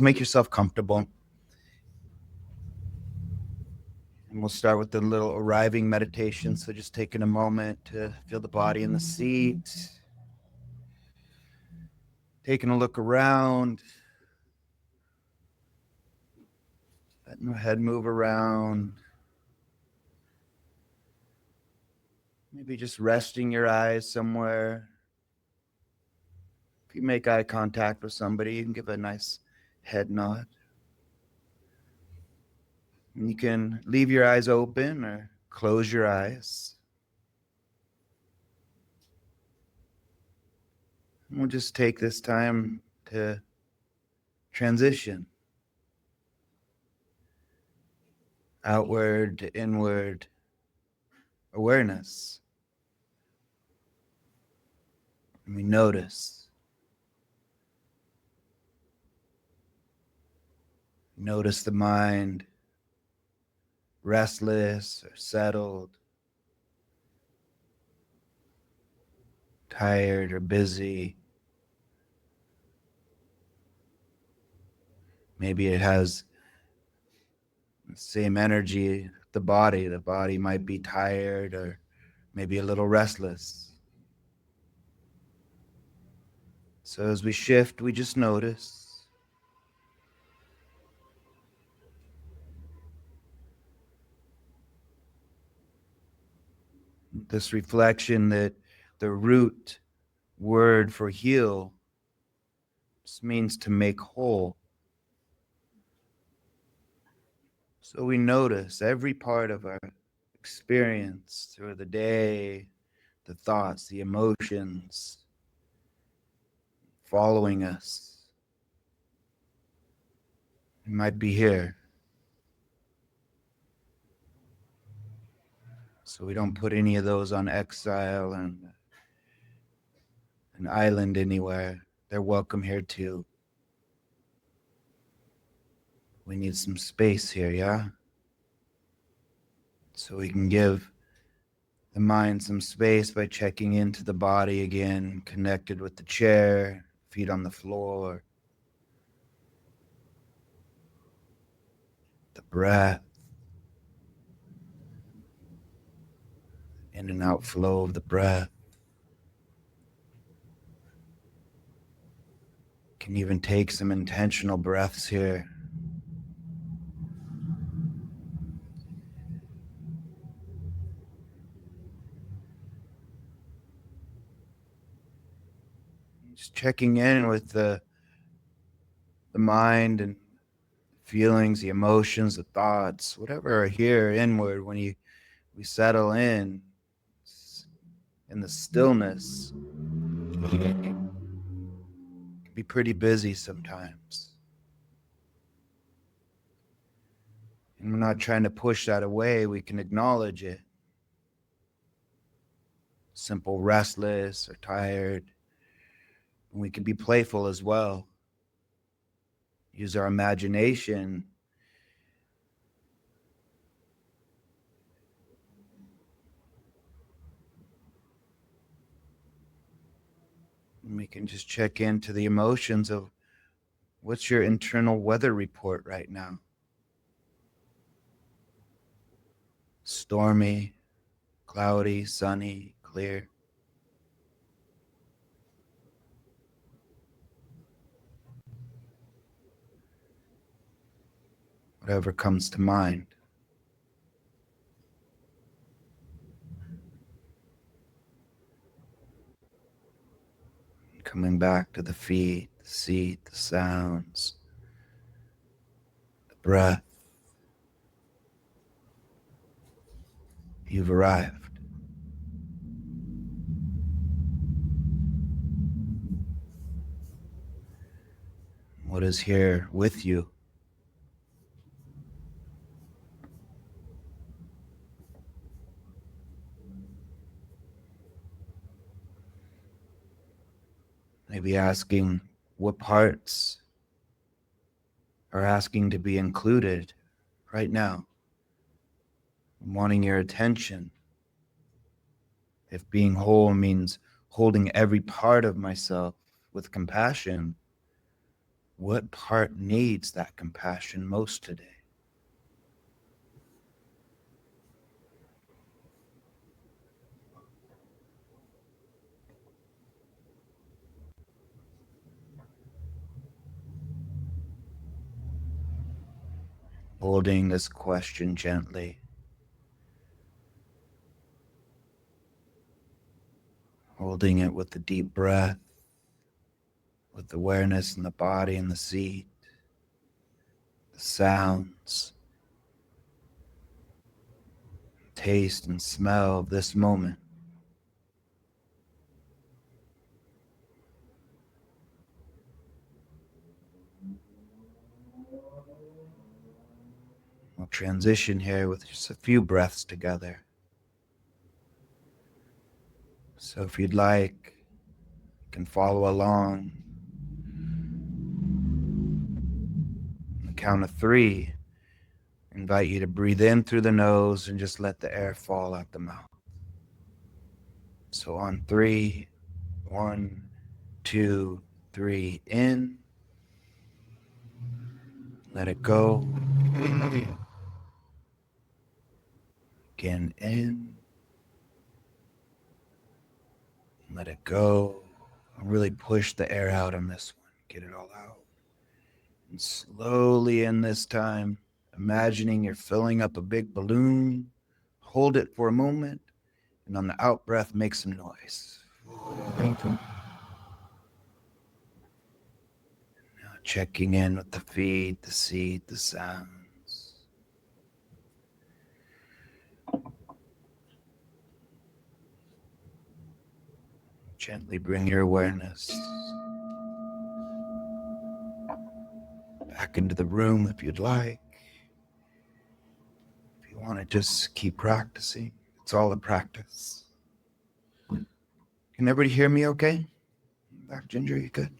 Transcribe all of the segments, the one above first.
make yourself comfortable. And we'll start with the little arriving meditation. So just taking a moment to feel the body in the seat, taking a look around, letting the head move around. Maybe just resting your eyes somewhere. If you make eye contact with somebody, you can give a nice head nod. And you can leave your eyes open or close your eyes. And we'll just take this time to transition outward to inward awareness. And we notice. Notice the mind restless or settled, tired or busy. Maybe it has the same energy, the body. The body might be tired or maybe a little restless. So as we shift, we just notice. This reflection that the root word for heal just means to make whole. So we notice every part of our experience through the day, the thoughts, the emotions following us. It might be here. So we don't put any of those on exile and an island anywhere. They're welcome here too. We need some space here, yeah? So we can give the mind some space by checking into the body again, connected with the chair, feet on the floor, the breath, in and out flow of the breath. Can even take some intentional breaths here. Just checking in with the mind and feelings, the emotions, the thoughts, whatever are here inward when we settle in the stillness. It can be pretty busy sometimes. And we're not trying to push that away. We can acknowledge it. Simple, restless or tired. And we can be playful as well. Use our imagination. And we can just check into the emotions of what's your internal weather report right now? Stormy, cloudy, sunny, clear. Whatever comes to mind. Coming back to the feet, the seat, the sounds, the breath. You've arrived. What is here with you? Maybe asking what parts are asking to be included right now, wanting your attention. If being whole means holding every part of myself with compassion, What part needs that compassion most today? Holding this question gently, holding it with the deep breath, with awareness in the body and the seat, the sounds, taste and smell of this moment. We'll transition here with just a few breaths together. So if you'd like, you can follow along. On the count of 3, I invite you to breathe in through the nose and just let the air fall out the mouth. So on 3, 1, 2, 3, in. Let it go. Again, in. Let it go. Really push the air out on this one. Get it all out. And slowly in this time, imagining you're filling up a big balloon. Hold it for a moment. And on the out breath, make some noise. Now checking in with the feet, the seat, the sounds. Gently bring your awareness back into the room if you'd like. If you want to just keep practicing, it's all a practice. Can everybody hear me okay? Back, Ginger, you good?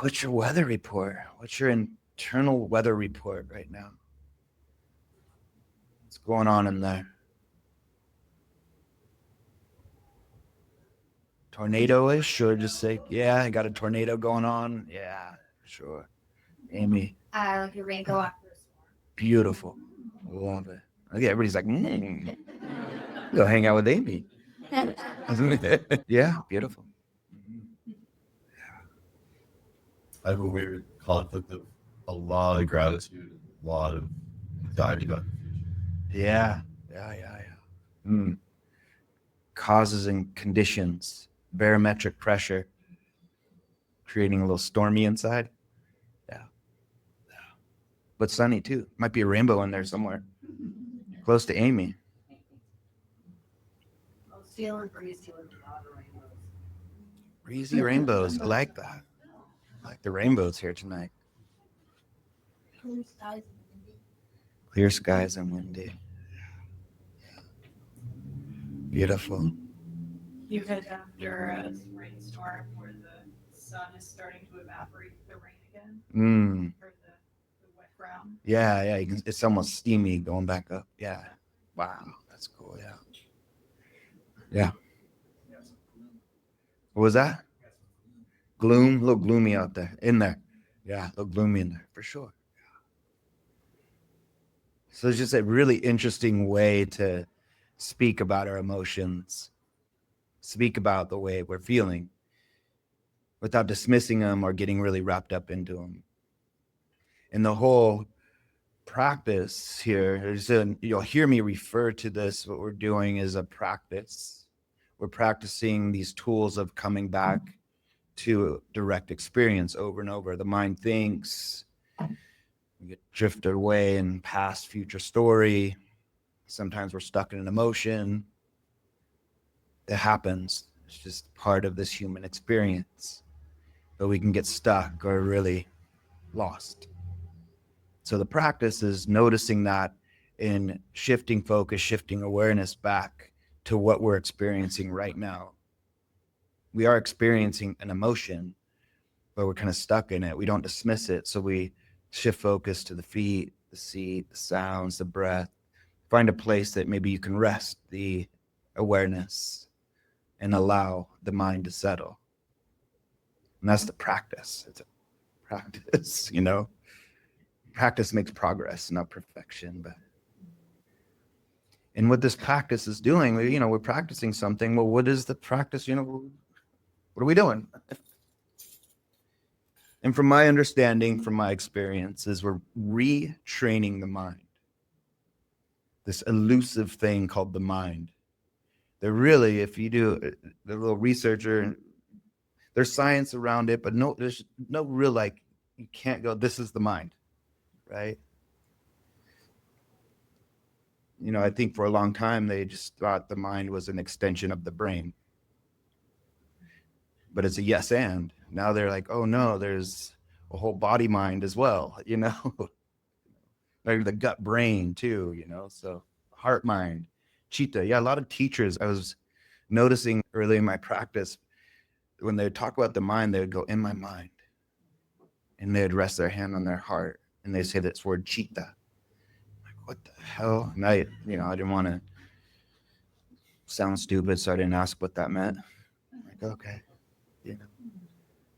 What's your weather report? What's your internal weather report right now? What's going on in there? Tornado-ish, or just say, yeah, I got a tornado going on? Yeah, sure. Amy? Like a rainbow after a storm. Beautiful. Love it. Okay, everybody's like, go hang out with Amy. Yeah, beautiful. I have a weird conflict of a lot of gratitude, a lot of anxiety about the future. Yeah. Causes and conditions, barometric pressure, creating a little stormy inside. Yeah. But sunny too. Might be a rainbow in there somewhere. Close to Amy. I was feeling breezy with a lot of rainbows. Breezy rainbows. I like that. I like the rainbows here tonight. Clear skies and windy. Clear skies and windy. Beautiful. You hit after a rainstorm where the sun is starting to evaporate the rain again, or the wet ground. Yeah. It's almost steamy going back up. Yeah. Wow. That's cool. Yeah. Yeah. What was that? Gloom. A little gloomy out there. In there. Yeah. A little gloomy in there for sure. So it's just a really interesting way to speak about our emotions, speak about the way we're feeling without dismissing them or getting really wrapped up into them. And the whole practice here is, you'll hear me refer to this, what we're doing is a practice. We're practicing these tools of coming back to direct experience over and over. The mind thinks, we get drifted away in past, future story. Sometimes we're stuck in an emotion. It happens. It's just part of this human experience. But we can get stuck or really lost. So the practice is noticing that in shifting focus, shifting awareness back to what we're experiencing right now. We are experiencing an emotion, but we're kind of stuck in it. We don't dismiss it. So we shift focus to the feet, the seat, the sounds, the breath, Find a place that maybe you can rest the awareness and allow the mind to settle. And that's the practice. It's a practice, you know. Practice makes progress, not perfection. And what this practice is doing, we're practicing something. Well, what is the practice? What are we doing? And from my understanding, from my experience, is we're retraining the mind. This elusive thing called the mind. That really, if you do the little researcher, there's science around it, but there's no real, like, you can't go, this is the mind, right? I think for a long time, they just thought the mind was an extension of the brain. But it's a yes and. Now they're like, oh no, there's a whole body mind as well, like the gut brain too, so heart mind, chitta. Yeah, a lot of teachers, I was noticing early in my practice, when they would talk about the mind, they would go, in my mind. And they'd rest their hand on their heart and they say this word chitta. Like, what the hell? And I didn't want to sound stupid, so I didn't ask what that meant. I'm like, okay.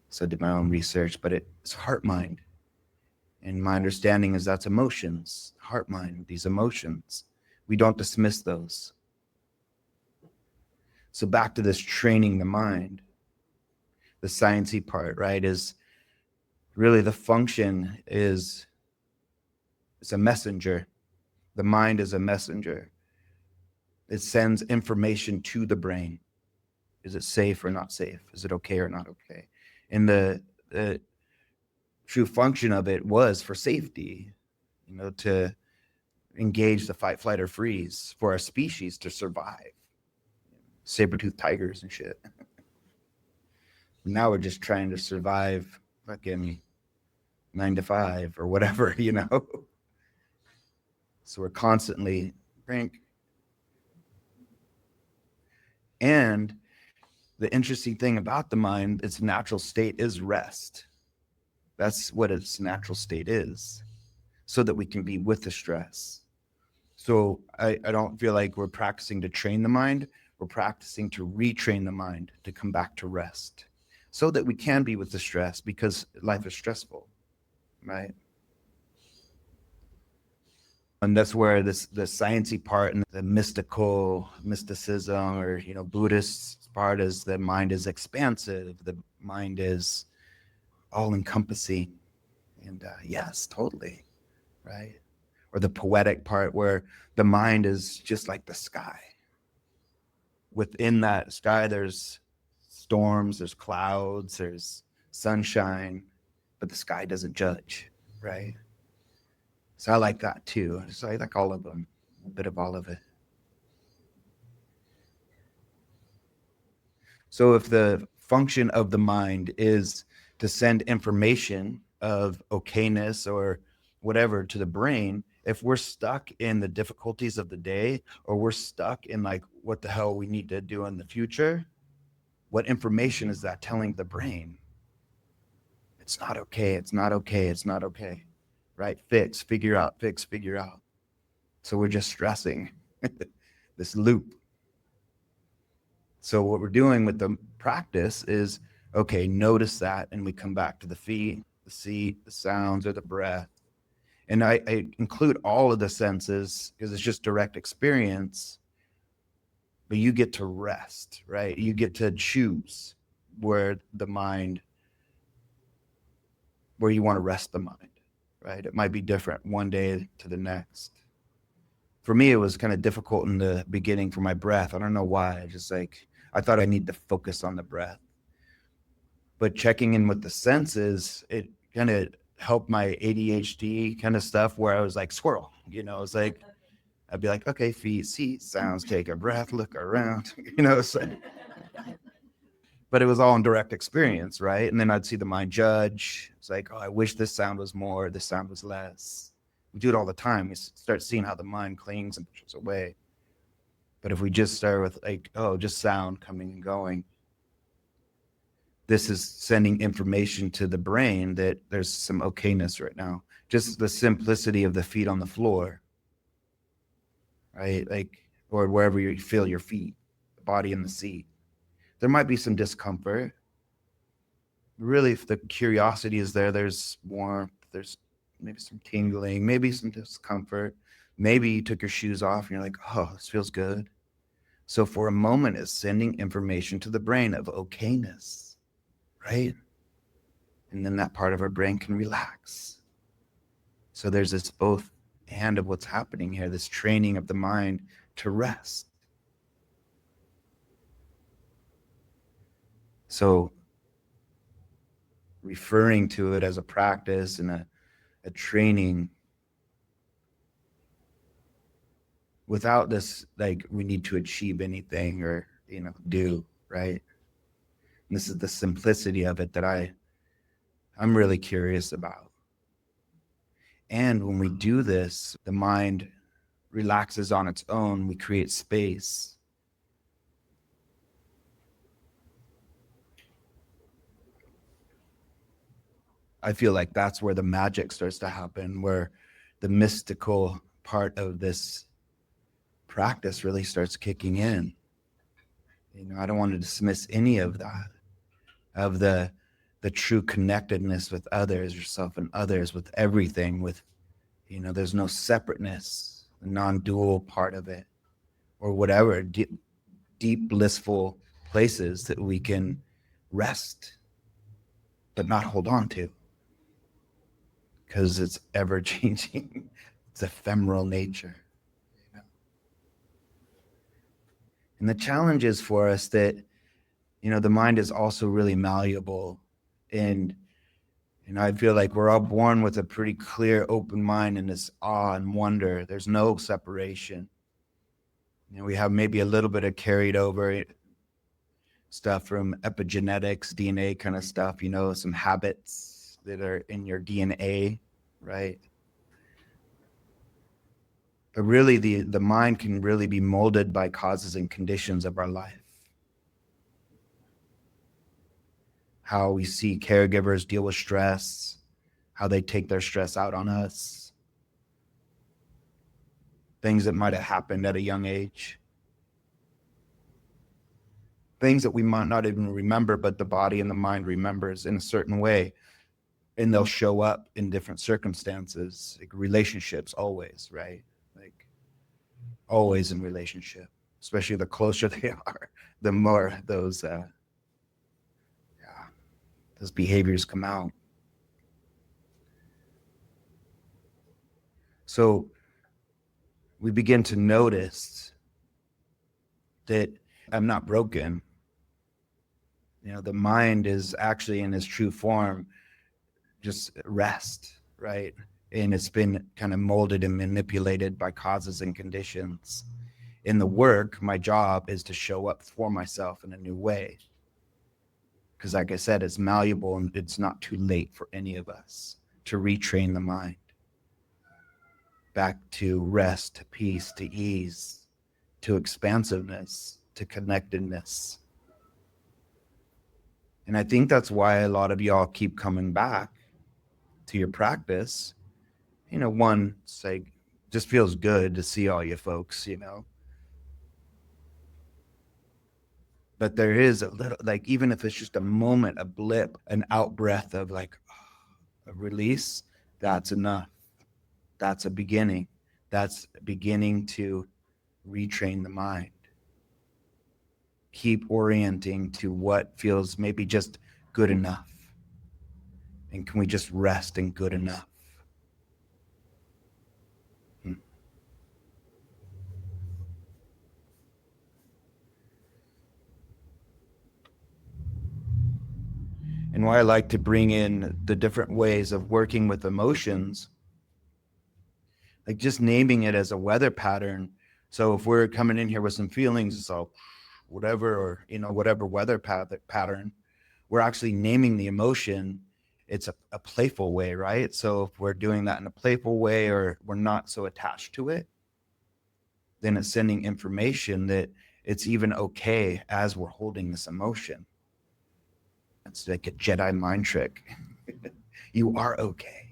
So I did my own research, but it's heart mind. And my understanding is that's emotions, heart mind, these emotions. We don't dismiss those. So back to this training the mind, the sciencey part, right, is really the function is it's a messenger. The mind is a messenger. It sends information to the brain. Is it safe or not safe? Is it okay or not okay? And the true function of it was for safety, to engage the fight, flight, or freeze for our species to survive. Saber-toothed tigers and shit. Now we're just trying to survive fucking 9 to 5 or whatever, So we're constantly crank. And the interesting thing about the mind, its natural state is rest. That's what its natural state is, so that we can be with the stress. So I don't feel like we're practicing to train the mind. We're practicing to retrain the mind to come back to rest, so that we can be with the stress, because life is stressful, right? And that's where the sciencey part and the mysticism, or Buddhist part is the mind is expansive, the mind is all encompassing, and yes, totally, right? Or the poetic part where the mind is just like the sky. Within that sky, there's storms, there's clouds, there's sunshine, but the sky doesn't judge, right? So I like that too. So I like all of them, a bit of all of it. So if the function of the mind is to send information of okayness or whatever to the brain, if we're stuck in the difficulties of the day, or we're stuck in like what the hell we need to do in the future, what information is that telling the brain? It's not okay, it's not okay, it's not okay, right? Fix, figure out. So we're just stressing this loop. So what we're doing with the practice is, okay, notice that, and we come back to the feet, the seat, the sounds, or the breath. And I include all of the senses because it's just direct experience, but you get to rest, right? You get to choose where you want to rest the mind, right? It might be different one day to the next. For me, it was kind of difficult in the beginning for my breath. I don't know why. I thought I need to focus on the breath. But checking in with the senses, it kind of helped my ADHD kind of stuff, where I was like squirrel, it's like, I'd be like, okay, feet, see, sounds, take a breath, look around, so. But it was all in direct experience, right? And then I'd see the mind judge. It's like, oh, I wish this sound was more, this sound was less. We do it all the time. We start seeing how the mind clings and pushes away. But if we just start with like, oh, just sound coming and going, this is sending information to the brain that there's some okayness right now. Just the simplicity of the feet on the floor. right? Like, or wherever you feel your feet, the body in the seat. There might be some discomfort. Really, if the curiosity is there, there's warmth, there's maybe some tingling, maybe some discomfort. Maybe you took your shoes off and you're like, oh, this feels good. So for a moment, it's sending information to the brain of okayness, right? And then that part of our brain can relax. So there's this both and of what's happening here, this training of the mind to rest. So referring to it as a practice and a training without this, like, we need to achieve anything or, do, right? And this is the simplicity of it that I'm really curious about. And when we do this, the mind relaxes on its own. We create space. I feel like that's where the magic starts to happen, where the mystical part of this practice really starts kicking in. I don't want to dismiss any of that, of the true connectedness with others, yourself and others, with everything, with, there's no separateness, the non-dual part of it, or whatever, deep blissful places that we can rest, but not hold on to, because it's ever changing. It's ephemeral nature. And the challenge is for us that, the mind is also really malleable. And, I feel like we're all born with a pretty clear, open mind and this awe and wonder. There's no separation. We have maybe a little bit of carried over stuff from epigenetics, DNA kind of stuff, some habits that are in your DNA, right? But really, the mind can really be molded by causes and conditions of our life. How we see caregivers deal with stress, how they take their stress out on us, things that might have happened at a young age, things that we might not even remember, but the body and the mind remembers in a certain way, and they'll show up in different circumstances, like relationships always, right? Like always in relationship, especially the closer they are, the more those behaviors come out. So we begin to notice that I'm not broken. The mind is actually in its true form, just rest, right? And it's been kind of molded and manipulated by causes and conditions. In the work, my job is to show up for myself in a new way. Because like I said, it's malleable and it's not too late for any of us to retrain the mind back to rest, to peace, to ease, to expansiveness, to connectedness. And I think that's why a lot of y'all keep coming back to your practice. One, it's like, just feels good to see all you folks, But there is a little, like, even if it's just a moment, a blip, an out breath of like a release, that's enough. That's a beginning. That's beginning to retrain the mind. Keep orienting to what feels maybe just good enough. And can we just rest in good enough? And why I like to bring in the different ways of working with emotions, like just naming it as a weather pattern. So if we're coming in here with some feelings, it's all whatever, or, whatever weather pattern, we're actually naming the emotion. It's a playful way, right? So if we're doing that in a playful way, or we're not so attached to it, then it's sending information that it's even okay as we're holding this emotion. It's like a Jedi mind trick. You are okay.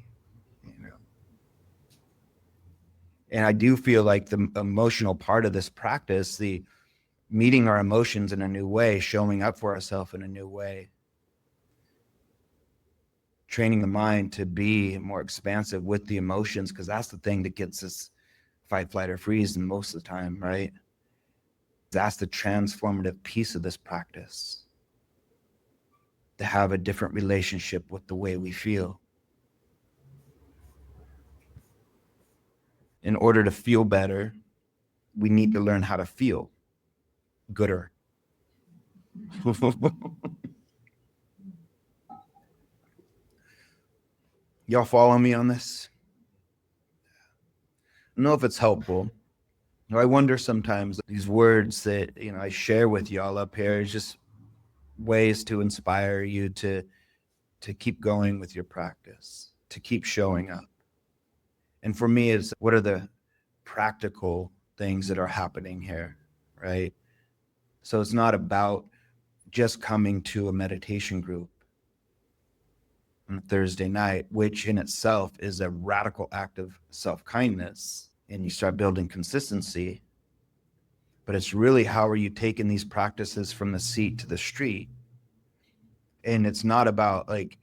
And I do feel like the emotional part of this practice, the meeting our emotions in a new way, showing up for ourselves in a new way, training the mind to be more expansive with the emotions, because that's the thing that gets us fight, flight, or freeze most of the time, right? That's the transformative piece of this practice, to have a different relationship with the way we feel. In order to feel better, we need to learn how to feel gooder. Y'all follow me on this? I don't know if it's helpful. I wonder sometimes these words that I share with y'all up here is just ways to inspire you to keep going with your practice, to keep showing up. And for me, it's what are the practical things that are happening here, right? So it's not about just coming to a meditation group on a Thursday night, which in itself is a radical act of self-kindness, and you start building consistency. But it's really, how are you taking these practices from the seat to the street? And it's not about like,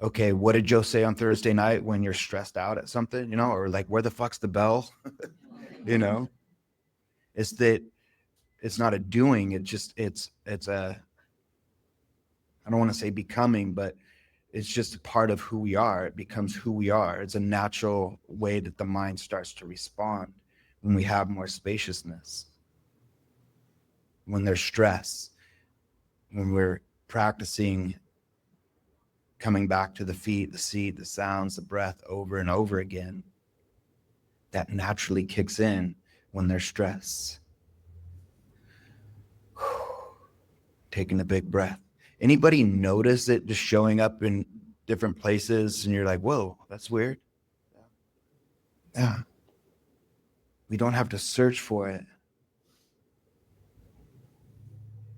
okay, what did Joe say on Thursday night when you're stressed out at something, or like, where the fuck's the bell? It's that it's not a doing. It's a, I don't want to say becoming, but it's just a part of who we are. It becomes who we are. It's a natural way that the mind starts to respond when we have more spaciousness, when there's stress, when we're practicing coming back to the feet, the seat, the sounds, the breath over and over again. That naturally kicks in when there's stress. Taking a big breath. Anybody notice it just showing up in different places and you're like, whoa, that's weird? Yeah. We don't have to search for it.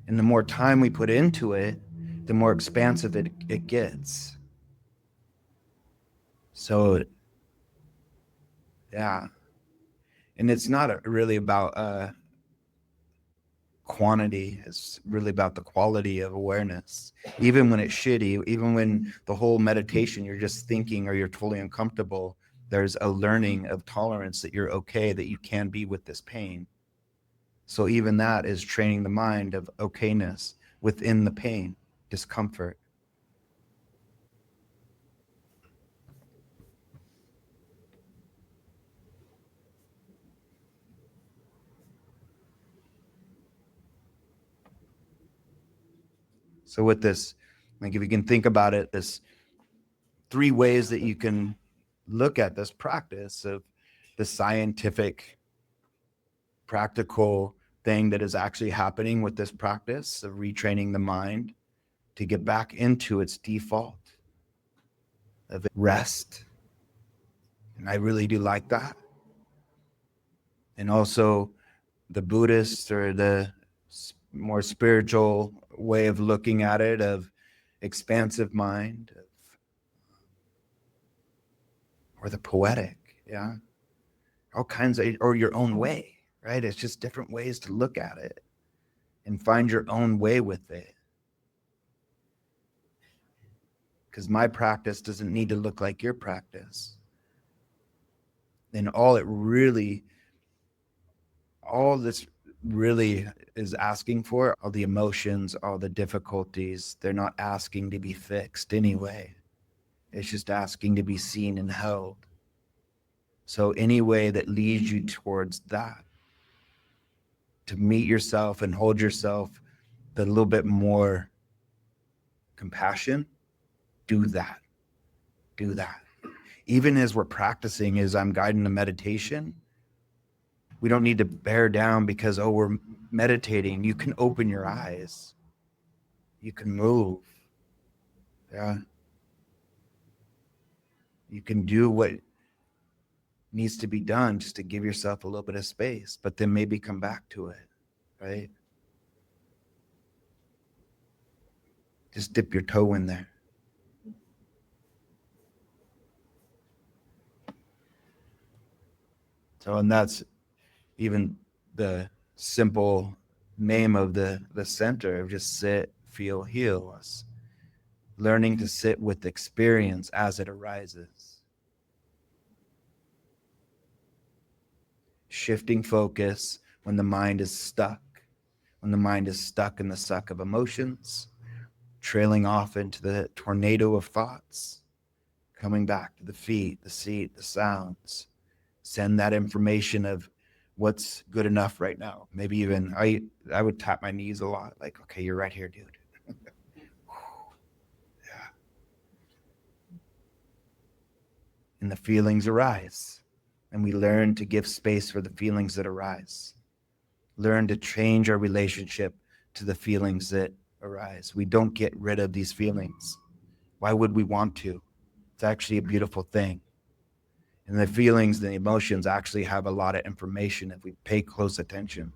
And the more time we put into it, the more expansive it gets. So, yeah. And it's not really about quantity. It's really about the quality of awareness. Even when it's shitty, even when the whole meditation, you're just thinking or you're totally uncomfortable, there's a learning of tolerance that you're okay, that you can be with this pain. So even that is training the mind of okayness within the pain, discomfort. So with this, like if you can think about it, there's 3 ways that you can look at this practice of the scientific, practical thing that is actually happening with this practice of retraining the mind to get back into its default of rest. And I really do like that. And also the Buddhist or the more spiritual way of looking at it, of expansive mind, or the poetic, yeah, all kinds of, or your own way, right? It's just different ways to look at it and find your own way with it. Because my practice doesn't need to look like your practice. And all this really is asking for, all the emotions, all the difficulties, they're not asking to be fixed anyway. It's just asking to be seen and held. So any way that leads you towards that, to meet yourself and hold yourself with a little bit more compassion, do that. Do that. Even as we're practicing, as I'm guiding the meditation, we don't need to bear down because, oh, we're meditating. You can open your eyes. You can move. Yeah. You can do what needs to be done just to give yourself a little bit of space, but then maybe come back to it, right? Just dip your toe in there. So, and that's even the simple name of the center of just sit, feel, heal us. Learning to sit with experience as it arises. Shifting focus when the mind is stuck, in the suck of emotions, trailing off into the tornado of thoughts, coming back to the feet, the seat, the sounds. Send that information of what's good enough right now. Maybe even I would tap my knees a lot, like, okay, you're right here, dude. Yeah. And the feelings arise. And we learn to give space for the feelings that arise. Learn to change our relationship to the feelings that arise. We don't get rid of these feelings. Why would we want to? It's actually a beautiful thing. And the feelings, the emotions actually have a lot of information if we pay close attention.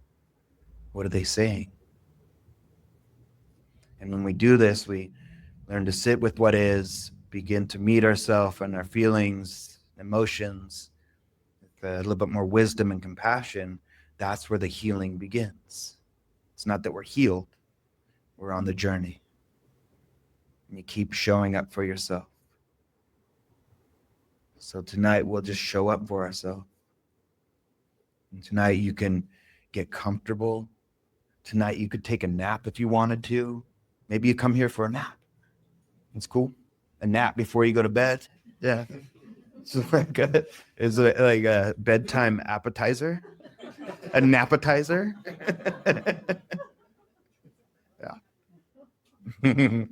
What are they saying? And when we do this, we learn to sit with what is, begin to meet ourselves and our feelings, emotions, with a little bit more wisdom and compassion. That's where the healing begins. It's not that we're healed, we're on the journey. And you keep showing up for yourself. So tonight we'll just show up for ourselves. And tonight you can get comfortable. Tonight you could take a nap if you wanted to. Maybe you come here for a nap. It's cool. A nap before you go to bed. Yeah. It's like a bedtime appetizer. An appetizer. Yeah.